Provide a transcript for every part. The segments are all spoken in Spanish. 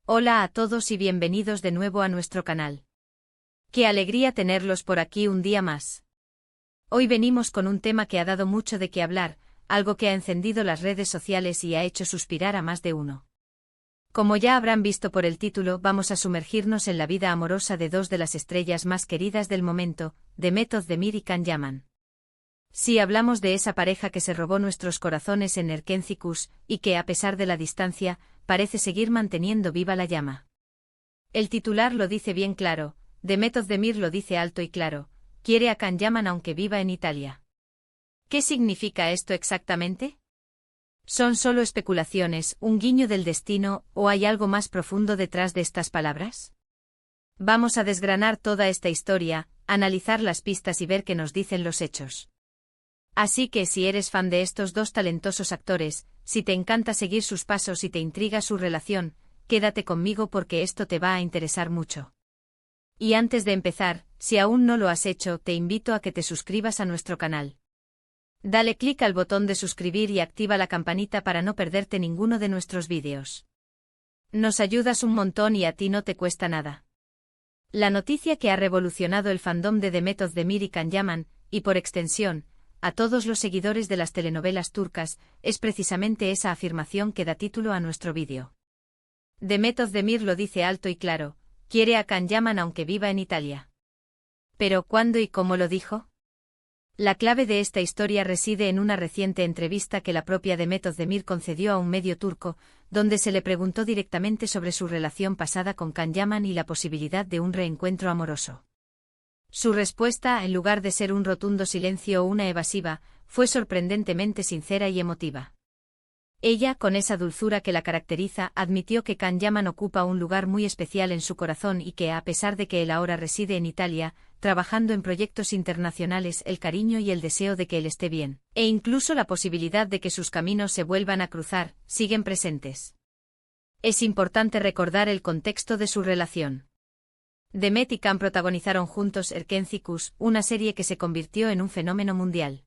Hola a todos y bienvenidos de nuevo a nuestro canal. Qué alegría tenerlos por aquí un día más. Hoy venimos con un tema que ha dado mucho de qué hablar, algo que ha encendido las redes sociales y ha hecho suspirar a más de uno. Como ya habrán visto por el título, vamos a sumergirnos en la vida amorosa de dos de las estrellas más queridas del momento, Demet Özdemir y Can Yaman. Sí, hablamos de esa pareja que se robó nuestros corazones en Erkenci y que, a pesar de la distancia, parece seguir manteniendo viva la llama. El titular lo dice bien claro, Demet Özdemir lo dice alto y claro, quiere a Can Yaman aunque viva en Italia. ¿Qué significa esto exactamente? ¿Son solo especulaciones, un guiño del destino, o hay algo más profundo detrás de estas palabras? Vamos a desgranar toda esta historia, analizar las pistas y ver qué nos dicen los hechos. Así que si eres fan de estos dos talentosos actores, si te encanta seguir sus pasos y te intriga su relación, quédate conmigo porque esto te va a interesar mucho. Y antes de empezar, si aún no lo has hecho, te invito a que te suscribas a nuestro canal. Dale clic al botón de suscribir y activa la campanita para no perderte ninguno de nuestros vídeos. Nos ayudas un montón y a ti no te cuesta nada. La noticia que ha revolucionado el fandom de Demet Özdemir y Can Yaman, y por extensión, a todos los seguidores de las telenovelas turcas, es precisamente esa afirmación que da título a nuestro vídeo. Demet Özdemir lo dice alto y claro, quiere a Can Yaman aunque viva en Italia. ¿Pero cuándo y cómo lo dijo? La clave de esta historia reside en una reciente entrevista que la propia Demet Özdemir concedió a un medio turco, donde se le preguntó directamente sobre su relación pasada con Can Yaman y la posibilidad de un reencuentro amoroso. Su respuesta, en lugar de ser un rotundo silencio o una evasiva, fue sorprendentemente sincera y emotiva. Ella, con esa dulzura que la caracteriza, admitió que Can Yaman ocupa un lugar muy especial en su corazón y que, a pesar de que él ahora reside en Italia, trabajando en proyectos internacionales, el cariño y el deseo de que él esté bien, e incluso la posibilidad de que sus caminos se vuelvan a cruzar, siguen presentes. Es importante recordar el contexto de su relación. Demet y Can protagonizaron juntos Erkenci, una serie que se convirtió en un fenómeno mundial.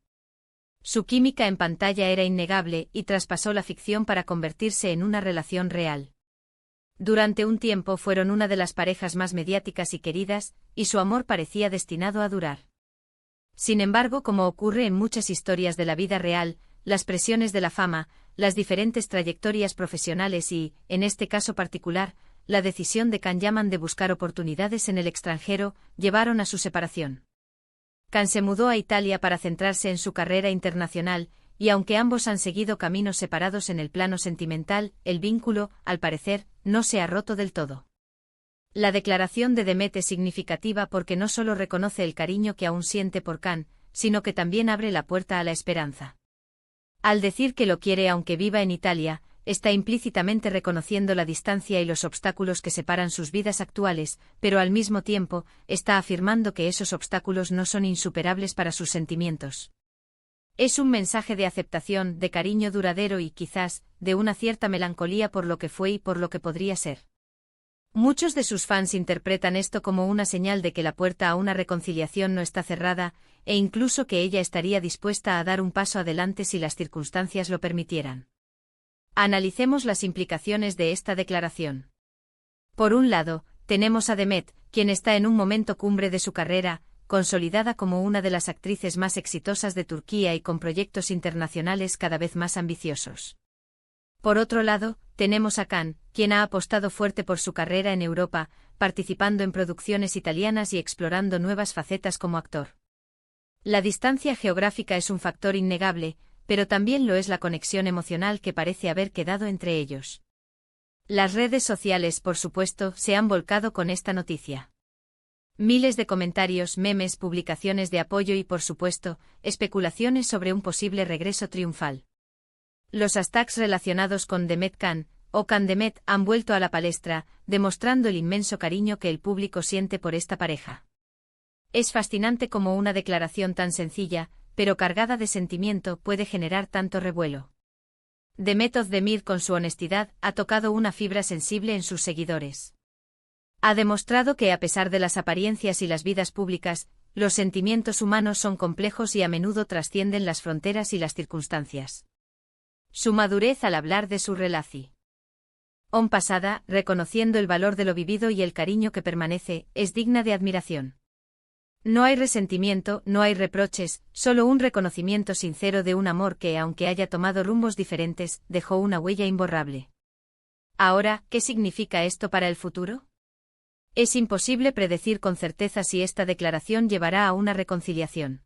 Su química en pantalla era innegable y traspasó la ficción para convertirse en una relación real. Durante un tiempo fueron una de las parejas más mediáticas y queridas, y su amor parecía destinado a durar. Sin embargo, como ocurre en muchas historias de la vida real, las presiones de la fama, las diferentes trayectorias profesionales y, en este caso particular, la decisión de Can Yaman de buscar oportunidades en el extranjero, llevaron a su separación. Can se mudó a Italia para centrarse en su carrera internacional, y aunque ambos han seguido caminos separados en el plano sentimental, el vínculo, al parecer, no se ha roto del todo. La declaración de Demet es significativa porque no solo reconoce el cariño que aún siente por Can, sino que también abre la puerta a la esperanza. Al decir que lo quiere aunque viva en Italia, está implícitamente reconociendo la distancia y los obstáculos que separan sus vidas actuales, pero al mismo tiempo, está afirmando que esos obstáculos no son insuperables para sus sentimientos. Es un mensaje de aceptación, de cariño duradero y, quizás, de una cierta melancolía por lo que fue y por lo que podría ser. Muchos de sus fans interpretan esto como una señal de que la puerta a una reconciliación no está cerrada, e incluso que ella estaría dispuesta a dar un paso adelante si las circunstancias lo permitieran. Analicemos las implicaciones de esta declaración. Por un lado, tenemos a Demet, quien está en un momento cumbre de su carrera, consolidada como una de las actrices más exitosas de Turquía y con proyectos internacionales cada vez más ambiciosos. Por otro lado, tenemos a Can, quien ha apostado fuerte por su carrera en Europa, participando en producciones italianas y explorando nuevas facetas como actor. La distancia geográfica es un factor innegable, pero también lo es la conexión emocional que parece haber quedado entre ellos. Las redes sociales, por supuesto, se han volcado con esta noticia. Miles de comentarios, memes, publicaciones de apoyo y, por supuesto, especulaciones sobre un posible regreso triunfal. Los hashtags relacionados con Demet Can o Can Demet han vuelto a la palestra, demostrando el inmenso cariño que el público siente por esta pareja. Es fascinante cómo una declaración tan sencilla, pero cargada de sentimiento, puede generar tanto revuelo. Demet Özdemir, con su honestidad, ha tocado una fibra sensible en sus seguidores. Ha demostrado que, a pesar de las apariencias y las vidas públicas, los sentimientos humanos son complejos y a menudo trascienden las fronteras y las circunstancias. Su madurez al hablar de su relación. On pasada, reconociendo el valor de lo vivido y el cariño que permanece, es digna de admiración. No hay resentimiento, no hay reproches, solo un reconocimiento sincero de un amor que, aunque haya tomado rumbos diferentes, dejó una huella imborrable. Ahora, ¿qué significa esto para el futuro? Es imposible predecir con certeza si esta declaración llevará a una reconciliación.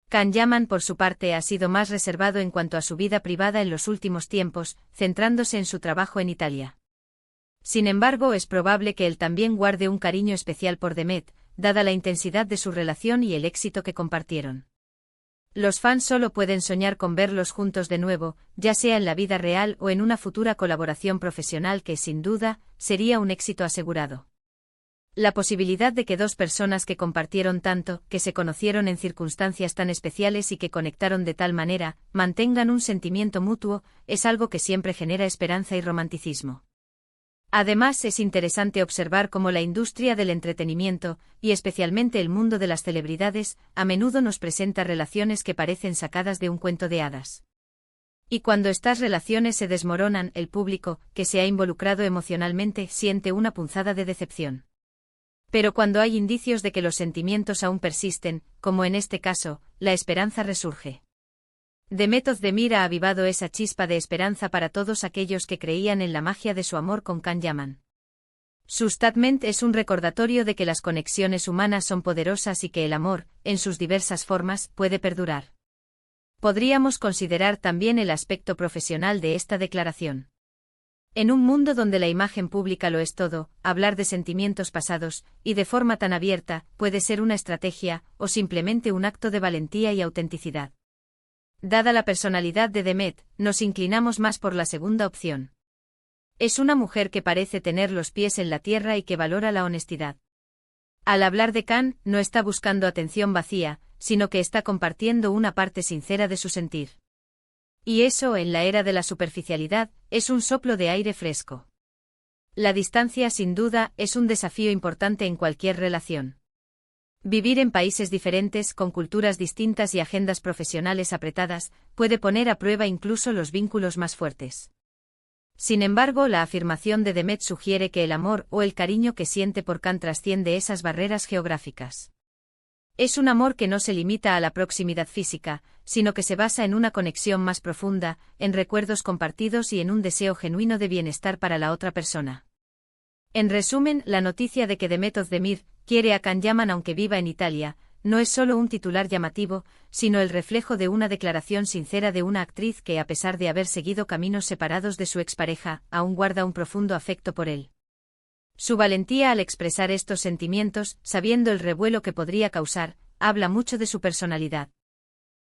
Can Yaman, por su parte, ha sido más reservado en cuanto a su vida privada en los últimos tiempos, centrándose en su trabajo en Italia. Sin embargo, es probable que él también guarde un cariño especial por Demet, dada la intensidad de su relación y el éxito que compartieron. Los fans solo pueden soñar con verlos juntos de nuevo, ya sea en la vida real o en una futura colaboración profesional que, sin duda, sería un éxito asegurado. La posibilidad de que dos personas que compartieron tanto, que se conocieron en circunstancias tan especiales y que conectaron de tal manera, mantengan un sentimiento mutuo, es algo que siempre genera esperanza y romanticismo. Además, es interesante observar cómo la industria del entretenimiento, y especialmente el mundo de las celebridades, a menudo nos presenta relaciones que parecen sacadas de un cuento de hadas. Y cuando estas relaciones se desmoronan, el público, que se ha involucrado emocionalmente, siente una punzada de decepción. Pero cuando hay indicios de que los sentimientos aún persisten, como en este caso, la esperanza resurge. Demet Özdemir ha avivado esa chispa de esperanza para todos aquellos que creían en la magia de su amor con Can Yaman. Su statement es un recordatorio de que las conexiones humanas son poderosas y que el amor, en sus diversas formas, puede perdurar. Podríamos considerar también el aspecto profesional de esta declaración. En un mundo donde la imagen pública lo es todo, hablar de sentimientos pasados, y de forma tan abierta, puede ser una estrategia, o simplemente un acto de valentía y autenticidad. Dada la personalidad de Demet, nos inclinamos más por la segunda opción. Es una mujer que parece tener los pies en la tierra y que valora la honestidad. Al hablar de Can, no está buscando atención vacía, sino que está compartiendo una parte sincera de su sentir. Y eso, en la era de la superficialidad, es un soplo de aire fresco. La distancia, sin duda, es un desafío importante en cualquier relación. Vivir en países diferentes, con culturas distintas y agendas profesionales apretadas, puede poner a prueba incluso los vínculos más fuertes. Sin embargo, la afirmación de Demet sugiere que el amor o el cariño que siente por Can trasciende esas barreras geográficas. Es un amor que no se limita a la proximidad física, sino que se basa en una conexión más profunda, en recuerdos compartidos y en un deseo genuino de bienestar para la otra persona. En resumen, la noticia de que Demet Özdemir quiere a Can Yaman aunque viva en Italia, no es solo un titular llamativo, sino el reflejo de una declaración sincera de una actriz que, a pesar de haber seguido caminos separados de su expareja, aún guarda un profundo afecto por él. Su valentía al expresar estos sentimientos, sabiendo el revuelo que podría causar, habla mucho de su personalidad.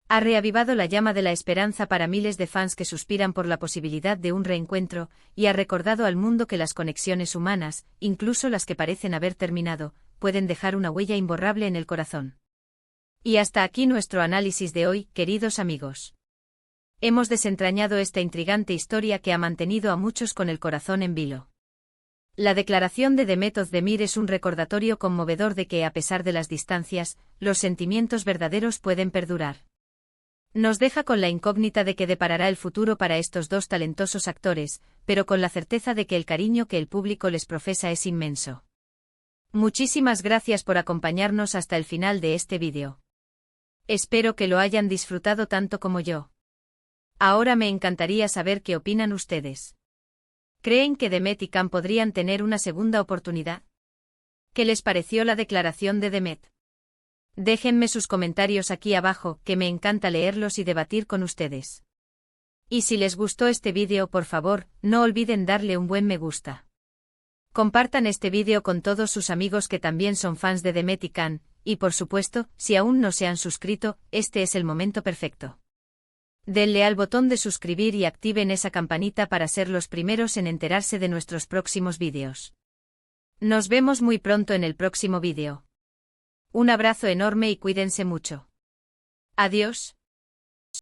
Ha reavivado la llama de la esperanza para miles de fans que suspiran por la posibilidad de un reencuentro, y ha recordado al mundo que las conexiones humanas, incluso las que parecen haber terminado, pueden dejar una huella imborrable en el corazón. Y hasta aquí nuestro análisis de hoy, queridos amigos. Hemos desentrañado esta intrigante historia que ha mantenido a muchos con el corazón en vilo. La declaración de Demet Özdemir es un recordatorio conmovedor de que, a pesar de las distancias, los sentimientos verdaderos pueden perdurar. Nos deja con la incógnita de qué deparará el futuro para estos dos talentosos actores, pero con la certeza de que el cariño que el público les profesa es inmenso. Muchísimas gracias por acompañarnos hasta el final de este vídeo. Espero que lo hayan disfrutado tanto como yo. Ahora me encantaría saber qué opinan ustedes. ¿Creen que Demet y Can podrían tener una segunda oportunidad? ¿Qué les pareció la declaración de Demet? Déjenme sus comentarios aquí abajo, que me encanta leerlos y debatir con ustedes. Y si les gustó este vídeo, por favor, no olviden darle un buen me gusta. Compartan este vídeo con todos sus amigos que también son fans de Demet y Can, y por supuesto, si aún no se han suscrito, este es el momento perfecto. Denle al botón de suscribir y activen esa campanita para ser los primeros en enterarse de nuestros próximos vídeos. Nos vemos muy pronto en el próximo vídeo. Un abrazo enorme y cuídense mucho. Adiós.